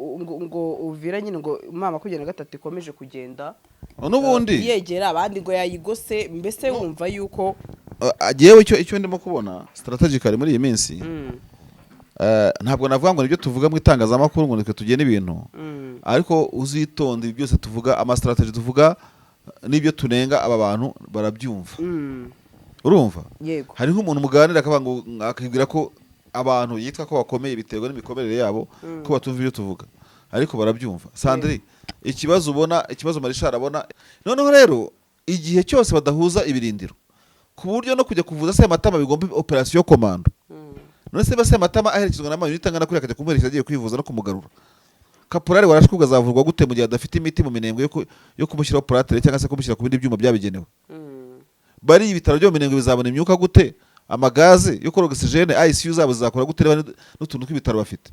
ngo uvira nyine ngo mama kugenda gatatu ikomeje kugenda n'ubundi yegera abandi ngo yayigose mbese wumva yuko agiyewe icyo ndimo kubona strategically muri iyi minsi ntabwo navuga ngo nibyo tuvuga mu itangazamakuru ngo nitwe tugena ibintu ariko uzitonde byose tuvuga ama strategy tuvuga nibyo tunenga aba bantu barabyumva urumva hari nk'umuntu muganira akabwira ko abantu yitwa ko bakomeye biterwa n'imikomerere yabo ko batumva ibyo tuvuga ariko barabyumva Sandri ikibazo Marishal abona noneho rero igihe cyose badahuza ibirindiro ku buryo no kujya kuvuza Sematama bigomba operation commando none se Sematama aherekezwa na mayunita ngana kuri akajya kumuherekeza agiye kwivuza no kumugarura kaporari warashwe azavurwa gute mu gihe adafite imiti mu minembwe yo kumushyiraho platere cyangwa se kumushyira ku bindi byuma byabigenewe bari ibitaro byo mu minembwe bizabona imyuka gute amagaze yo kora oxygene ICU zabo zizakora gute n'utuntu tw'ibitaro bafite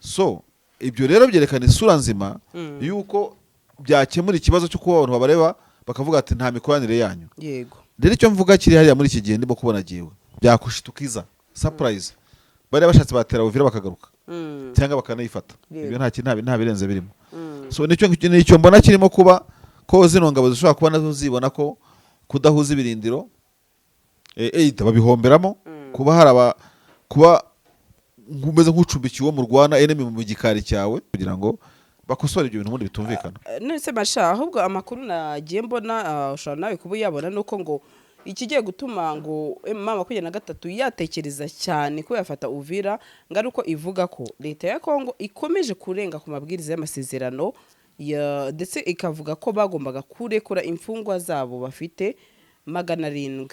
so ibyo rero byerekana isura nzima yuko byakemura ikibazo cyo kuba abantu babareba bakavuga ati nta mikoranire yanyu yego rero icyo mvuga kiri hariya muri iki gihe ndimo kubona giwe byakushitukiza surprise bari bashatse batera Uvira bakagaruka cyangwa bakanayifata ibyo nta birenze birimo so nicyo mbona kirimo kuba ko zino ngabo zishobora kuba nazo zibona ko kudahuza ibirindiro babihomberamo kuba haraba kuba ngumeze nk'ucumbikiwe mu Rwanda enemy mu gikari cyawe kugira ngo bakosore ibyo bintu mundi bitumvikana nese masha ahubwo amakuru nagiye mbona ushobora nawe kuba yabona nuko ngo ikigiye gutuma ngo mama kugenda gatatu yatekereza cyane ko yafata Uvira ngaruko ivuga ko leta ya Kongo ikomeje kurenga ku mabwiriza y'amasezerano ndetse ikavuga ko bagombaga kurekura imfungwa zabo bafite 700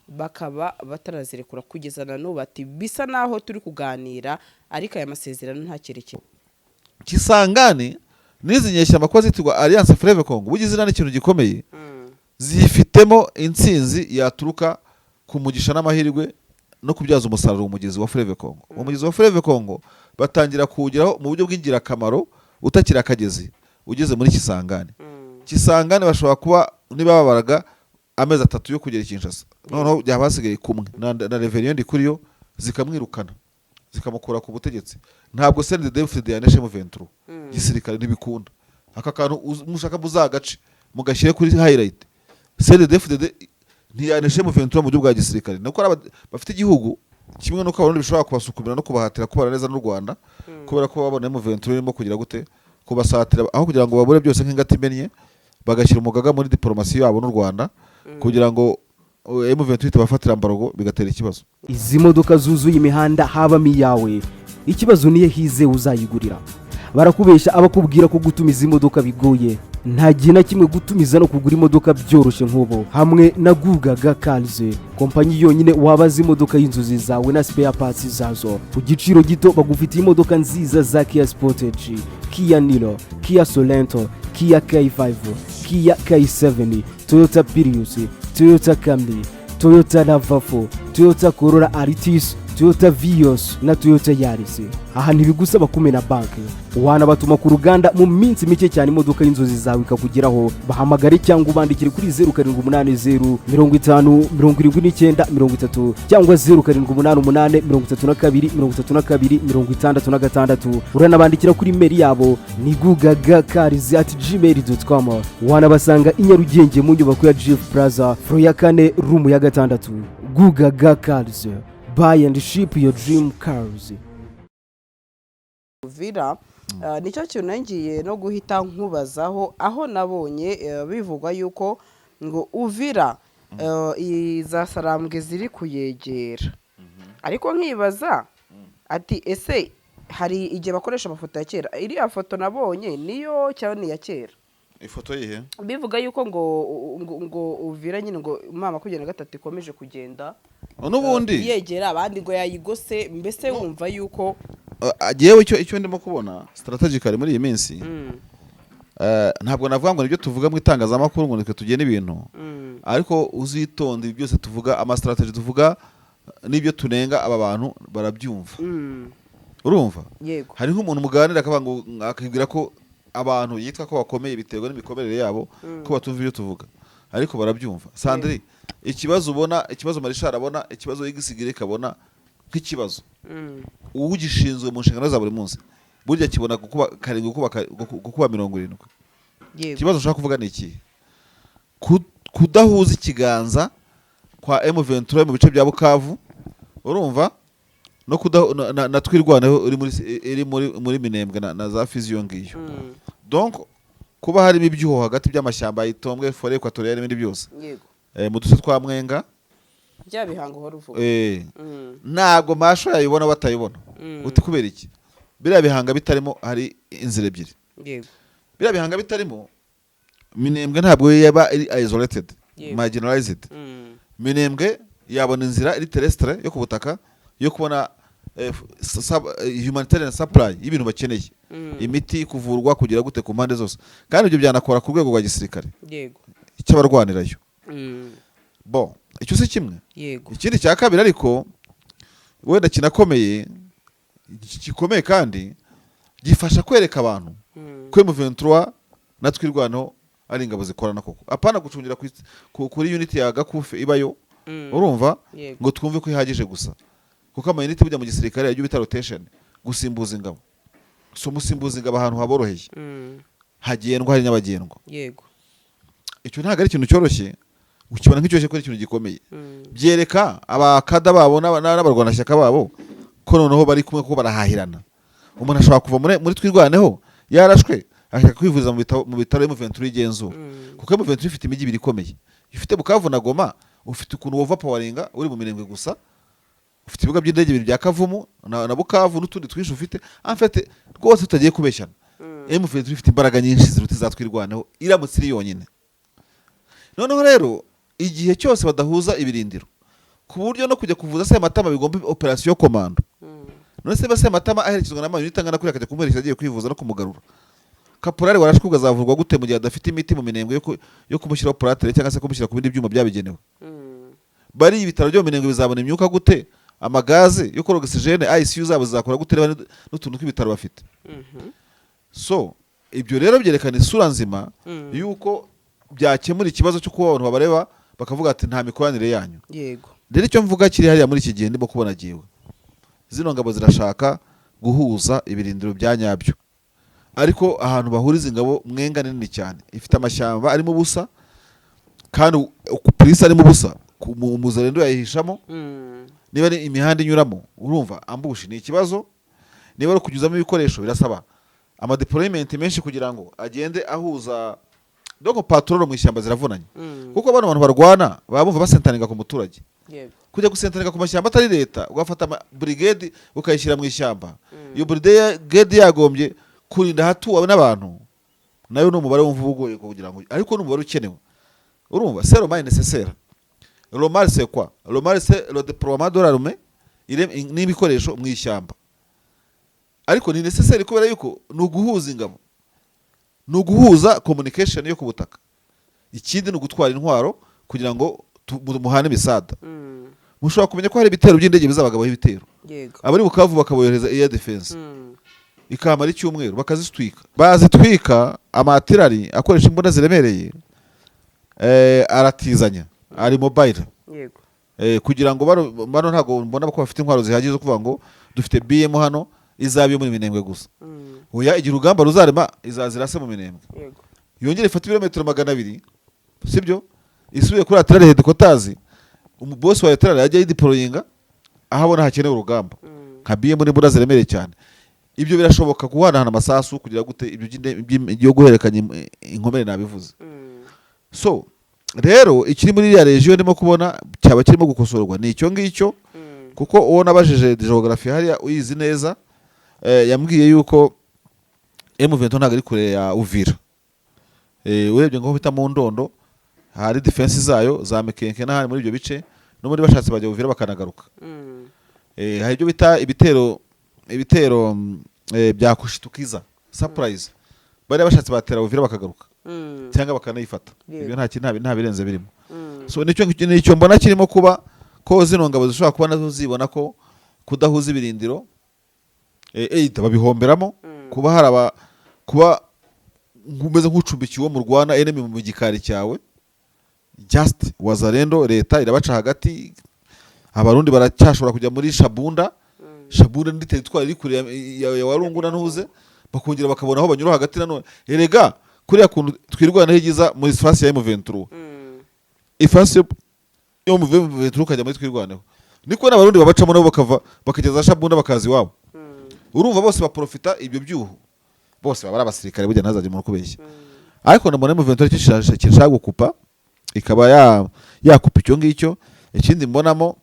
bakaba batarazirekura kugeza na n'ubu ati bisa naho turi kuganira ariko aya masezerano nta cyerekezo Kisangani nizi nyeshyamba ko zitwa Alliance Fleuve Congo bugize n'ikintu gikomeye zifitemo intsinzi yaturuka ku mugisha n'amahirwe no kubyaza umusaruro umugezi wa Fleuve Congo umugezi wa Fleuve Congo batangira kuwugeraho mu buryo bw'ingirakamaro utakira akagezi ugeze muri Kisangani bashobora kuba nibababaraga amezi 3 yo kugera Kinshasa noneho byabasigaye kumwe na Reverien Ndikuriyo zikamwirukana zikamukura ku butegetsi ntabwo CNDD-FDD yaneshe mu 23 gisirikare ntibikunda aka kantu mushaka buzagace mugashyire kuri highlight CNDD-FDD ntiyaneshe mu 23 mu buryo bwa gisirikare nuko bafite igihugu kimwe nuko abantu bishobora kubasukumira no kubahatira kubana neza n'u Rwanda kubera ko babone mu 23 irimo kugira gute kubasatira aho kugira ngo babure byose nk'ingati imenye bagashyira umugaga muri diplomasi yabo n'u Rwanda kugira ngo M23 bafatira ambarogo bigatera ikibazo izi modoka zuzuye imihanda habamo iyawe ikibazo niye hize uzayigurira barakubesha abakubwira ko gutumiza imodoka bigoye nta gihe na kimwe gutumiza no kugura imodoka byoroshye nk'ubo hamwe na Gugaga Cars kompanyi yonyine wabaza imodoka y'inzozi zawe na spare parts zazo ku giciro gito bagufitiye imodoka nziza za Kia Sportage Kia Niro Kia Sorento Kia K5 Kia K7 Toyota Prius Toyota Camry Toyota RAV4 Toyota Corolla Altis Toyota Vios na Toyota Yaris aha ntibigusaba kumena banki wanabatuma ku ruganda mu minsi mike cyane imodoka y'inzozi zawe ikakugeraho bahamagare cyangwa ubandikire kuri 0780 50 79 30 cyangwa 0788 uranabandikira kuri mail yabo ni gugagacars@gmail.com wanabasanga i Nyarugenge mu nyubako ya Jeff Plaza floor ya 4 room ya 6 Gugaga Cars buy and ship your dream cars. Uvira nicyo kintu nangiye no guhita nkubazaho aho nabonye bivugwa yuko ngo Uvira izasarambwe ziri kuyegera ariko nkibaza ati ese hari igihe bakoresha amafoto ya kera iriya foto nabonye niyo cyane ya kera ifoto yihe bivuga yuko ngo Uvira nyine ngo mama kugenda gatatu ikomeje kugenda n'ubundi yegera abandi ngo yayigose mbese wumva yuko agiyewe icyo ndimo kubona strategically muri iyi minsi ntabwo navuga ngo nibyo tuvuga mu itangazamakuru ngo nitwe tugena ibintu ariko uzitonde byose tuvuga ama strategy tuvuga nibyo tunenga aba bantu barabyumva urumva hari nk'umuntu muganira akabwira ko abantu yitwa ko bakomeye biterwa n'imikomerere yabo ko batumva ibyo tuvuga ariko barabyumva Sandri ikibazo Marishal abona ikibazo y'igisigire kabona nk'ikibazo ugishinzwe mu nshingano za buri munsi burya kibona gukuba karindwi gukuba 70. yego ikibazo nshaka kuvuga ni iki? Kudahuza ikiganza kwa M23 mu bice bya Bukavu, urumva, no na twirwaneho iri muri Minembwe na za Fizi ngiyo. Donc kuba harimo ibyuho hagati by'amashyamba y'itombwe forêt équatoriale n'ibindi byose, yego mu duce twa Mwenga, bya bihango horo uvuga ntago masho yayibona batayibona. Uti kubera iki? Biriya bihanga bitarimo hari inzira ebyiri. yego Biriya bihanga bitarimo, Minembwe ntabwo yaba isolated, marginalized. Minembwe yabona inzira iri terrestre yo ku butaka yo kubona humanitarian supply y'ibintu bakeneye, imiti, kuvurwa, kugira gute ku mpande zose, kandi ibyo byanakora ku rwego rwa gisirikare, yego icyabarwanirayo. Bon, icyo si kimwe. yego Ikindi cya kabiri ariko wenda kinakomeye, gikomeye kandi gifasha kwereka abantu ko M23 na twirwanaho ari ingabo zikorana koko, apana gucungira kuri unity ya Gakufe ibayo, urumva, ngo twumve ko ihagije gusa, kuko ama unity bujya mu gisirikare yagiye bita rotation, gusimbuza ingabo. So musimbuza ingabo ahantu haboroheye, hagendwa hari nyabagendwa. yego Icyo ntabwo ari ikintu cyoroshye, ukibona nk'icyo ko ari ikintu gikomeye. Byereka abakada babo n'abarwanashyaka babo ko noneho bari kumwe, ko barahahirana. Umuntu ashobora kuva muri twirwaneho yarashwe ashaka kwivuriza mu bitaro M23 igenzura, kuko M23 ifite imijyi ibiri ikomeye. Ifite Bukavu na Goma, ufite ukuntu wova powaringa uri mu Minembwe gusa, ufite ibibuga by'indege bibiri bya Kavumu na Bukavu n'utundi twinshi ufite. En fait rwose tutagiye kubeshyana, M23 ifite imbaraga nyinshi ziruta izatwirwaneho iramutse iri yonyine. Noneho rero igihe cyose badahuza ibirindiro, ku buryo no kujya kuvuza Sematama bigomba operation commando. None se Sematama aherekezwa na mayuniti angana kuri akajya kumuherekeza agiye kwivuza no kumugarura. Kaporari warashukubwa azavurwa gute mu gihe adafite imiti mu Minembwe yo kumushyiraho platere cyangwa se kumushyira ku bindi byuma byabigenewe? Bari ibitaro byo mu Minembwe bizabona imyuka gute? Amagaze yo kora oxygene, ICU zabo zizakora gute n'utuntu tw'ibitaro bafite? So ibyo rero byerekana isura nzima yuko byakemura ikibazo cyo kuba abantu babareba bakavuga ati nta mikoranire yanyu. yego Rero icyo mvuga kiri hariya muri iki gihe ndimo kubona giwe, zino ngabo zirashaka guhuza ibirindiro bya nyabyo, ariko ahantu bahuriza ingabo Mwenga nini cyane, ifite amashyamba arimo ubusa, kandi polisi arimo ubusa, umuzarendo yayihishamo. Niba ari imihanda inyuramo, urumva ambushi ni ikibazo. Niba ari kujyuzamo ibikoresho, birasaba ama deployment menshi kugira ngo agende ahuza. Donc patrol mu ishyamba ziravunanye, kuko abantu barwana baba bumva basentaninga ku muturage. yego Kujya gusentaninga ku mashyamba atari leta, ugafata brigade ukayishyira mu ishyamba. Iyo brigade yagombye kurinda hatuwe n'abantu, nayo no mubare wumva ubugoye kugira ngo, ariko no mubare ukenewe. Urumva c'est le mal nécessaire. Le mal c'est quoi? Le mal c'est le déploiement de l'armée n'ibikoresho mu ishyamba, ariko ni necessaire kubera yuko nuguhuza ingabo, nuguhuza communication yo ku butaka. Ikindi ni ugutwara intwaro kugira ngo muhane bisada. Mushobora kumenya ko hari ibitero by'indege bizabagabaho ibitero, yego abari Bukavu bakabohereza air defense, ikamara icyumweru bakazitwika. Bazitwika amatirari akoresha imbunda ziremereye, aratizanya, ari mobile, yego kugira ngo bano ntago mbona ko bafite intwaro zihagije zo kuvuga ngo dufite BM hano izabiyo muri Minembwe gusa. Oya, igihe urugamba ruzarema izazirase mu Minembwe, yego yongere ifata ibirometero 200, sibyo, isubiye kuri atirari headquarters, umuboss wa atirari yajya yideployinga ahabona hakenewe urugamba, nka BM n'imbunda ziremereye cyane. Ibyo birashoboka guhanahana amasasu kugira gute ibyo guherekanya inkomere nabivuze. So rero ikiri muri ya region ndimo kubona cyaba kirimo gukosorwa ni icyo ngicyo, kuko uwo nabajije geography hariya uyizi neza, yambwiye yuko M23 ntabwo ari kure ya Uvira. Urebye ngo bita mu Ndondo hari defense zayo za Mekenke n'ahandi muri ibyo bice, no muri bashatse bajya Uvira bakanagaruka. Hari ibyo bita ibitero bya kushitukiza surprise, bari bashatse batera Uvira bakagaruka cyangwa bakanayifata. Ibyo nta birenze birimo. So nicyo mbona kirimo kuba ko zino ngabo zishobora kuba nazo zibona ko kudahuza ibirindiro babihomberamo, kuba haraba kuba umeze nk'ucumbikiye uwo mu Rwanda enemy mu gikari cyawe, just wazarendo leta irabaca hagati, abarundi baracyashobora kujya muri Shabunda Shabunda ndi teritwari iri kure ya Walungu na Ntuze, bakongera bakabona aho banyura hagati nanone. Erega kuriya kuntu twirwana higiza muri fasi ya M23. Ifasi yo mu M23 kajya muri twirwaneho. Niko n'abarundi babacamo nabo bakava bakageza Shabunda bakazi wabo. Urumva bose baprofita ibyo byuho. Bose baba abasirikare burya ntazaje mu kubeshya. Ariko ndabona M23 kirashaka gukupa, ikaba yakupa icyo ngicyo. Ikindi mbonamo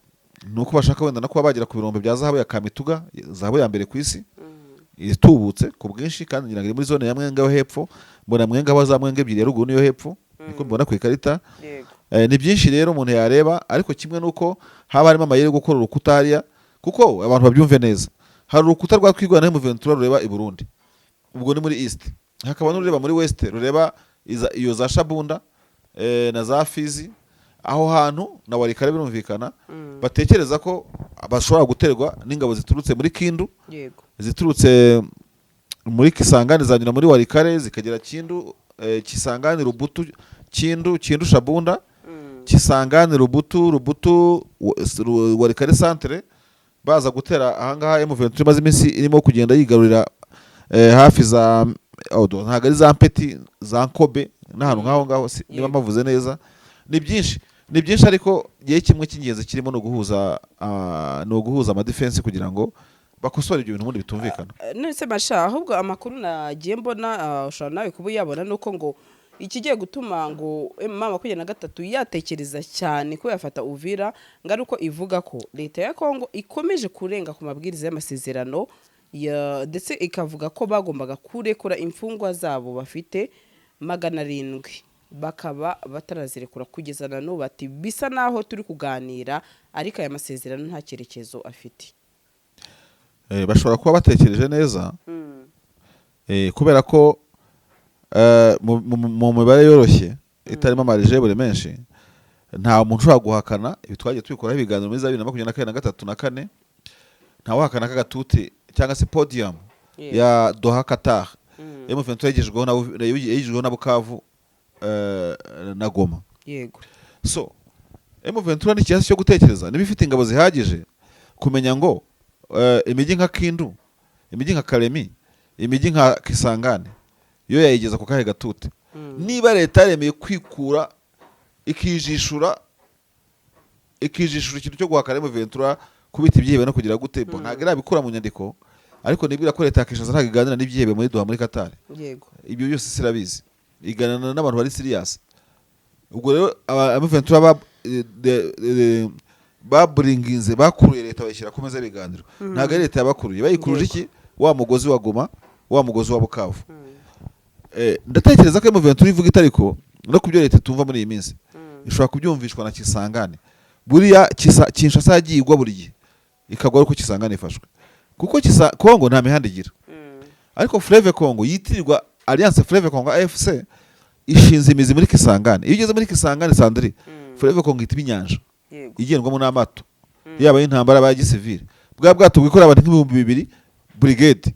nuko bashaka wenda no kuba bagira ku birombe bya zahabu ya Kamituga, zahabu ya mbere ku isi itubutse ku bwinshi, kandi ngira ngo muri zone ya Mwenga yo hepfo, mbona Mwenga aho za Mwenga ebyiri ya ruguru niyo hepfo, niko mbona ku ikarita. Ni byinshi rero umuntu yareba, ariko kimwe nuko haba harimo amayeri yo gukora urukuta hariya, kuko abantu babyumve neza. Hari urukuta rwa twigwana mu Ventura rureba i Burundi, ubwo ni muri East, hakaba n'ureba muri West rureba iyo za Shabunda na za Fizi. Aho hantu na Warikare birumvikana, batekereza ko bashobora guterwa n'ingabo ziturutse muri Kindu, ziturutse muri Kisangani zanyura muri Warikare zikagera Kindu, Kisangani Rubutu, Kindu Shabunda, Kisangani Rubutu Warikare centre, baza gutera ahangaha M23 maze iminsi irimo kugenda yigarurira hafi za ntago ari za Mpeti za Nkobe n'ahantu ngaho niba mavuze neza. Ni byinshi ariko gihe kimwe cy'ingenzi kirimo no guhuza ama defense kugira ngo bakosore ibyo bintu ubundi bitumvikana. Nese masha ahubwo amakuru nagiye mbona ushobora nawe kuba yabona nuko ngo ikigiye gutuma ngo M23 yatekereza cyane ko yafata Uvira, ngaruko ivuga ko leta ya Kongo ikomeje kurenga ku mabwiriza y'amasezerano ndetse ikavuga ko bagombaga kurekura imfungwa zabo bafite 700, bakaba batarazirekura kugeza na n'ubu. Bati bisa naho turi kuganira ariko aya masezerano nta cyerekezo afite. Bashobora kuba batekereje neza, kubera ko mu mibare yoroshye itarimo amarijebure menshi, nta muntu ushobora guhakana ibi twagiye tubikoraho ibiganiro muri 2022 na 2023 na 2024, nta wahakana kagatuti cyangwa se podium ya Doha Qatar M23 yigijweho na Bukavu na Goma. Yego. So M23 ni cyasi cyo gutekereza nibifite ingabo zihagije kumenya ngo imijyi nka Kindu, imijyi nka Kalemi, imijyi nka Kisangani yo yayigeza ku kahe gatute. Niba leta yaremeye kwikura ikijishura ikintu cyo guhakana M23 kubita ibyihebe no kugira gute, ntago irabikura mu nyandiko, ariko nibwira ko leta yakishaza ntago iganira n'ibyihebe muri Doha muri Qatar. Yego. Ibyo byose sirabizi, iganana n'abantu bari serious. Ubwo rero M23 baburinginze bakuruye leta bayishyira ku meza biganiro. Ntago leta yabakuruye, bayikuruje iki wa mugozi wa Goma, wa mugozi wa Bukavu. Ndatekereza ko M23 ivuga itariko no kubyo leta tumva muri iyi minsi ishobora kubyumvishwa na Kisangani. Buriya Kinshasa yagiyigwa buri gihe ikagwa ariko Kisangani ifashwe, kuko Kongo nta mihanda igira. Ariko Fleuve Congo yitirirwa Alliance Fleuve Congo AFC ishinze imizi muri Kisangani. Iyo ugeze muri Kisangani Sandri, Fleuve Congo itiba inyanja igendwamo n'amato yaba y'intambara ba gisivile, bwa bwato bwikora abantu 2000 brigade,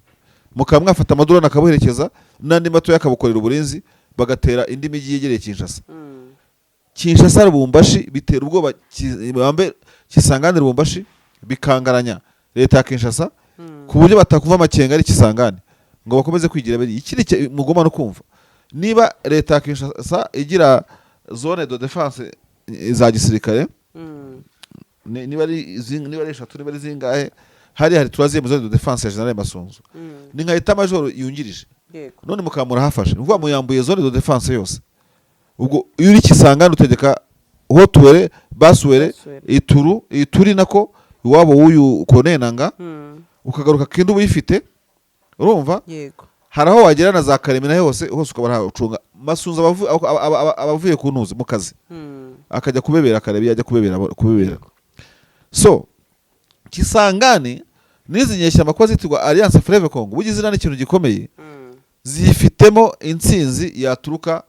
mukamwe afata amadorone akabuherekeza n'andi mato yakabukorera uburinzi bagatera indi migi yegereye Kinshasa. Kinshasa Lubumbashi bitera ubwoba Kisangani Lubumbashi bikangaranya leta ya Kinshasa ku buryo batakuva amakenga ari Kisangani ngo bakomeze kwigira bari ikiri mugoma no kumva. Niba leta ya Kinshasa igira zone de défense za gisirikare, niba ari eshatu niba ari zingahe, hari troisième zone de défense ya General Masunzu, ni nka etat major yungirije. None mukamura hafashe uvuga muyambuye zone de défense yose. Ubwo iyo uri Kisangani utegeka Hotuwere, Basuwere, Ituri nako iwabo w'uyu Konenanga, ukagaruka Kindu uyifite, urumva? Yego. Hari aho wagera na za Karemi naho hose ukaba ucunga Masunzu abavuye ku ntuzi mu kazi, akajya kubebera Karebi, yajya kubebera. So Kisangani nizi nyeshyamba ko zitirwa Alliance Fleuve Congo, bugizina n'ikintu gikomeye, zifitemo intsinzi yaturuka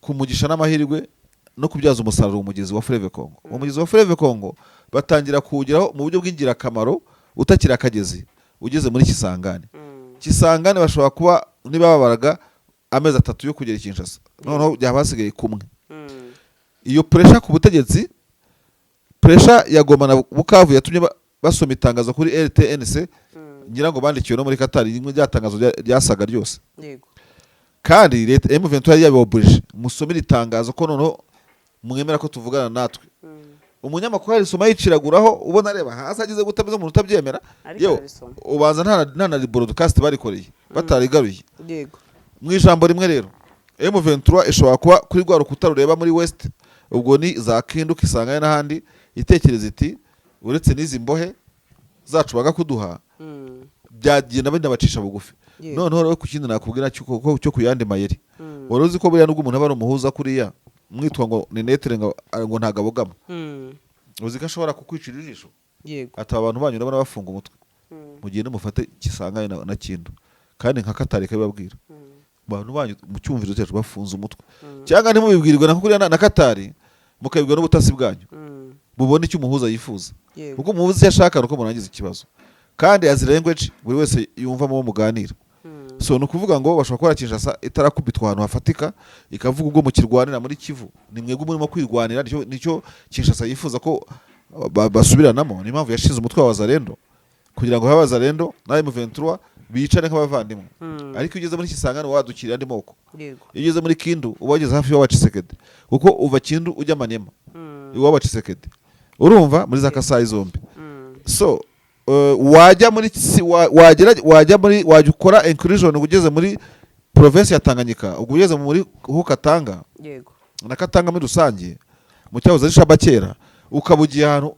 ku mugisha n'amahirwe no kubyaza umusaruro umugezi wa Fleuve Congo. Umugezi wa Fleuve Congo batangira kuwugeraho mu buryo bw'ingirakamaro utakira akagezi ugeze muri Kisangani. Kisangani bashobora kuba nibababaraga amezi 3 yo kugera Kinshasa, noneho byabasigaye kumwe. Iyo pressure ku butegetsi, pressure ya Goma na Bukavu yatumye basoma itangazo kuri RTNC ngira ngo bandikiwe no muri Qatar rimwe ryatangazo ryasaga ryose yego kandi leta M23 yari yabiburije musomera itangazo ko noneho mwemera ko tuvugana natwe umunyamakuru arisoma yiciraguraho ubona areba hasi agize gutabiza umuntu utabyemera yo ubanza nta na broadcast barikoreye batarigaruye yego mu ijambo rimwe rero M23 ishobora kuba kuri rwa rukuta rureba muri West ubwo ni za Kindu Kisangani n'ahandi itekereza iti uretse n'izi mbohe zacu baga kuduha byagenda binabacisha bugufi noneho rero ku kindi nakubwira cyo kuyandi mayeri wari uzi ko buriya nubwo umuntu aba ari umuhuza kuriya mwitwa ngo ni netere ngo ntagabogama uzi ko ashobora kukwicira ijisho yego ata abantu banyura bana bafunga umutwe mugende mufate Kisangani na Kindu kandi nka Katari kabibabwira abantu banyu mu cyumviro cyacu bafunze umutwe cyangwa ntimubibwirwe na kuriya na Katari mukabibwa n'ubutasi bwanyu bubone icyo umuhuza yifuza kuko umuhuza yashaka nuko murangiza ikibazo kandi as language buri wese yumva mu muganira so nukuvuga ngo bashobora gukora Kinshasa itarakubitwa ahantu hafatika ikavuga ubwo mu kirwanira muri Kivu ni mwebwe murimo kwirwanira nicyo Kinshasa yifuza ko basubiranamo ni mpamvu yashize umutwe wa Wazalendo kugira ngo Wazalendo na M23 bicane nk'abavandimwe ariko ugeze muri Kisangani wadukira andi moko ugeze muri Kindu ubageze hafi ya Wacisekedi kuko uva Kindu ujya Manema iwa Wacisekedi urumva muri za Kasai zombi so wajya muri wajya ukora inclusion ugeze muri province ya Tanganyika ugeze muri ho Katanga yego na Katanga muri rusange mu cyahoze ari Shabakera ukabugiye ahantu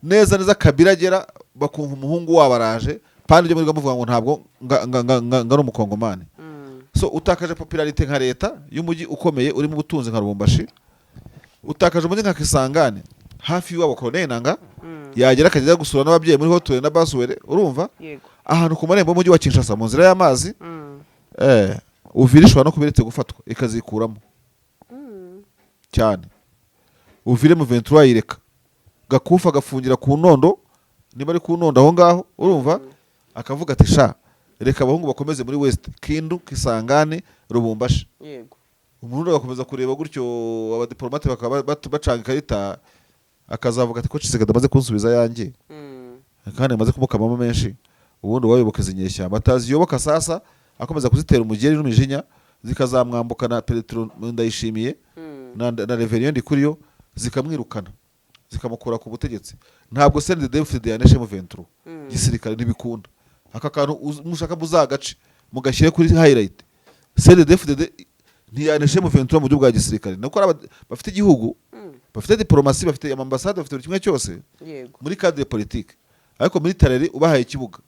neza Kabila agera bakumva umuhungu wabaraje pande byo muri bavuga ngo ntabwo ngaro umukongomani so utakaje popularity nka leta y'umujyi ukomeye uri mu butunzi nka Lubumbashi utakaje umujyi nka Kisangani hafi y'wabo Kolonenanga yagera akajya gusura n'ababyeyi muri hoteli na Baswere urumva ahantu ku marembo y'umujyi wa Kinshasa mu nzira y'amazi uvirishwa no kubiretse gufatwa ikazikuramo cyane uvire mu 23 yireka gakufa gafungira ku Nondo niba ari ku Nondo aho ngaho urumva akavuga ati sha reka abahungu bakomeze muri West Kindu Kisangani Lubumbashi yego umuntu agakomeza kureba gutyo abadiplomate bakaba bacanga ikarita akazavuga ati ko Tshisekedi amaze kunsubiza yanjye kandi amaze kumukamamo menshi ubundi wayobokeza inyeshyamba ataziyoboka sasa akomeza kuzitera umugeri n'umujinya zikazamwambuka na Petro Ndayishimiye na Reverend Kuriyo zikamwirukana zikamukura ku butegetsi ntabwo CNDD-FDD yaneshe mu 23 gisirikare ntibikunda aka kantu mushaka muzagace mugashyire kuri highlight CNDD-FDD ntiyaneshe mu 23 mu buryo bwa gisirikare nuko bafite igihugu bafite diplomasi bafite ambassade bafite kimwe cyose muri cadre politique ariko military ubahaye ikibuga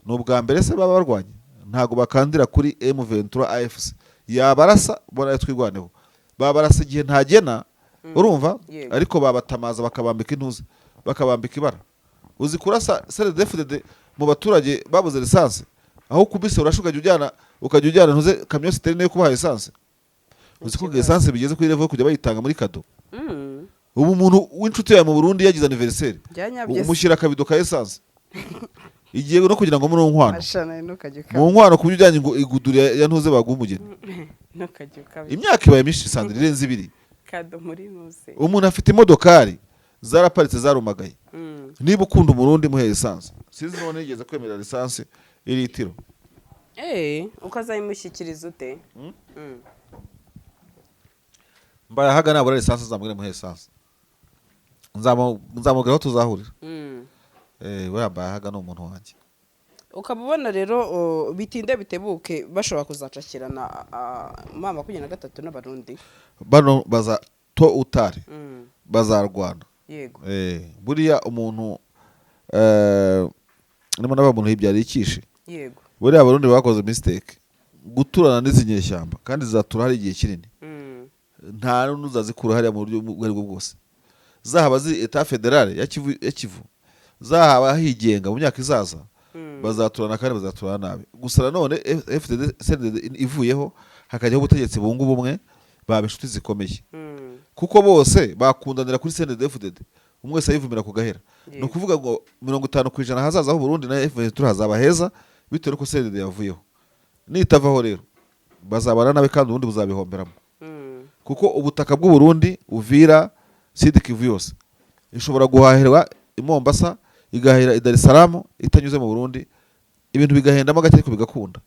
no bwa mbere se baba barwanye ntago bakandira kuri M23 AFC yabarasa bona twigwaneho babarasa igihe ntagena urumva ariko babatamaza bakabambika intuze bakabambika ibara uzi kurasa CNDD-FDD mu baturage babuze lisansi aho kubise urashuka ukajya ujyana ntuze kamyo siteri nayo kubaha lisansi uzi ko lisansi bigeze kuri level kujya bayitanga muri kado ubu umuntu w'inshuti yawe mu Burundi yagize anniversaire umushyira akabido ka essence igiye no kugira ngo muri nkwano mu nkwano kubyo ujyanye ngo igudure ya ntuze bagumugeni imyaka ibaye myinshi Sandrine irenze ibiri kado muri ntuze umuntu afite imodokari zaraparitse zarumagaye niba ukunda umurundi muhe essence sinzi none yigeze kwemera lisansi iritiro ukazayimushyikiriza ute mbaya haga nabura lisansi zamubwire muhe essence nzamubwira aho tuzahurira we mbaya haga no umuntu wanjye ukaba ubona rero bitinde bitebuke bashobora kuzacakirana mama 23 n'abarundi bano baza to utari bazarwana yego buriya umuntu nimo n'abantu hibyari ikishi yego buriya abarundi bakoze mistake guturana n'izinyeshyamba kandi zatura hari igihe kinini nta n'uzazikura hariya mu buryo bwo bwose zahaba zi etat federal ya Kivu zahaba higenga mu myaka izaza bazaturana kandi bazaturana nabi gusa nanone FDD ivuyeho hakajyaho ubutegetsi bungu bumwe baba inshuti zikomeye kuko bose bakundanira kuri CNDD-FDD umwe wese yivumira ku gahera no kuvuga ngo 50% hazaza aho Burundi na FDD hazaba heza bitewe ko CNDD yavuyeho nitavaho rero bazabana nabe kandi ubundi buzabihomberamo kuko ubutaka bw'u Burundi Uvira Sud Kivu yose ishobora guhahirwa i Mombasa igahera i Dar es Salaam itanyuze mu Burundi, ibintu bigahendamo gake ariko bigakunda.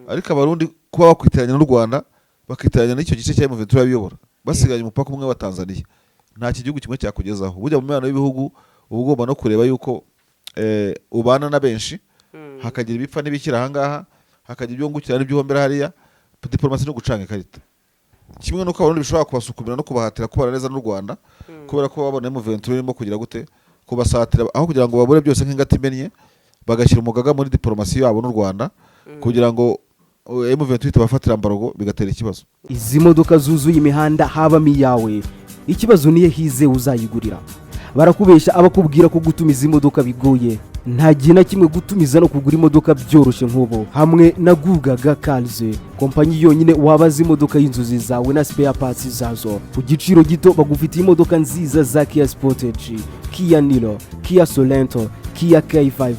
Ariko abarundi kuba bakwitiranya n'u Rwanda bakitiranya n'icyo gice cya M23 biyobora basiganye umupaka umwe wa Tanzania, nta kigihugu kimwe cyakugezaho. Burya mu mibano y'ibihugu uba ugomba no kureba yuko ubana na benshi, hakagira ibipfa n'ibikira ahangaha, hakagira ibyo ngukira n'ibyo uhombera hariya. Diplomasi no gucanga ikarita, kimwe nuko abarundi bishobora kubasukumira no kubahatira kubana neza n'u Rwanda, kubera ko babona M23 irimo kugira gute kubasatira, aho kugira ngo babure byose nk'ingati imenye, bagashyira umugaga muri diplomasi yabo n'u Rwanda kugira ngo M23 itabafatira ambarogo bigatera ikibazo. Izi modoka zuzuye imihanda habamo iyawe, ikibazo niye hize uzayigurira. Barakubesha abakubwira ko gutumiza imodoka bigoye, nta gihe na kimwe gutumiza no kugura imodoka byoroshye nk'ubu. Hamwe na Gugaga Cars, kompanyi yonyine wabaza imodoka y'inzozi zawe na spare parts zazo ku giciro gito. Bagufitiye imodoka nziza za Kia Sportage, Kia Niro, Kia Sorento, Kia K5,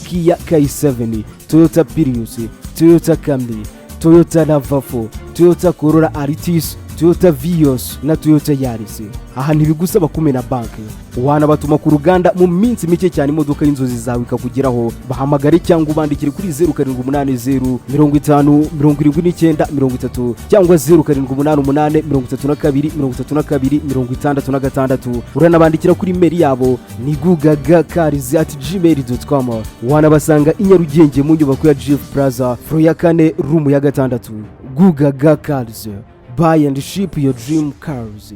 Kia K7, Toyota Prius, Toyota Camry, Toyota RAV4, Toyota Corolla Altis, Toyota Vios na Toyota Yaris. Aha ntibigusaba kumena banki, wanabatuma ku ruganda mu minsi mike cyane imodoka y'inzozi zawe ikakugeraho. Bahamagare cyangwa ubandikire kuri 0780 50 79 30 cyangwa 0788 32 32 66. Uranabandikira kuri mail yabo ni gugagacars@gmail.com. Wanabasanga i Nyarugenge mu nyubako ya Jeff Plaza floor ya 4 room ya 6. Gugaga Cars, buy and ship your dream cars.